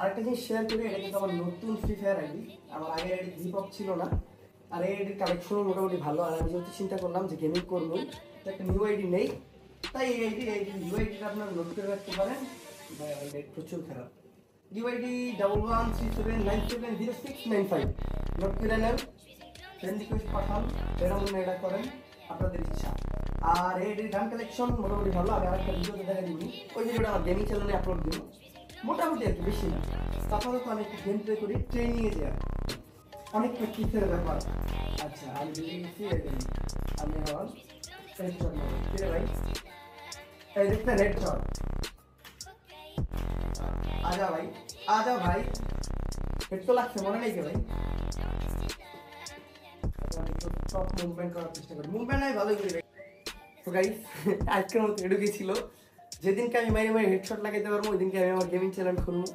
আরেকটা জিনিস শেয়ার করি, এটা কিন্তু আমার নতুন ফ্রি ফায়ার আইডি। আমার আগের আইডি হিপহপ ছিল না, আর এই আইডির কালেকশনও মোটামুটি ভালো। আর আমি যেহেতু চিন্তা করলাম যে গেমিং করবো, তো একটা নিউ আইডি নেই, তাই এই আইডি নিউ আইডিটা আপনার নোট করে রাখতে পারেন। নেট প্রচুর খারাপ। ইউআইডি 1137970695 নোট করে নেন, ফ্রেন্ড রিকোয়েস্ট পাঠান, এরকম এটা করেন, আপনাদের ইচ্ছা। আর এই গান কালেকশন মোটামুটি ভালো। আমি আরেকটা ভিডিওতে দেখা দিবনি, ওই ভিডিওটা আমার গেমিং চ্যানেলে আপলোড দিব, মোটামুটি আর কি, বেশি না। আপাতত আমি একটু গেম প্লে করি, ট্রেনিংয়ে যাই, অনেক প্র্যাকটিসের ব্যাপার। আচ্ছা, আমি যদি আমি হল রেড শট নেব, ঠিক আছে ভাই? এই দেখতে রেড শট, आजा भाई, आजा भाई। हेड तो লাগছে মনে নেই কে ভাই? টপ মুভমেন্ট করার চেষ্টা করি, মুভমেন্ট নাই ভালোই করি ভাই। তো গাইস, আজকের মতো এটুকুই ছিল। যেদিনকে আমি মারি মারি হেডশট লাগাইতে পারবো ওই দিনকে আমি আমার গেমিং চ্যানেল খুলবো।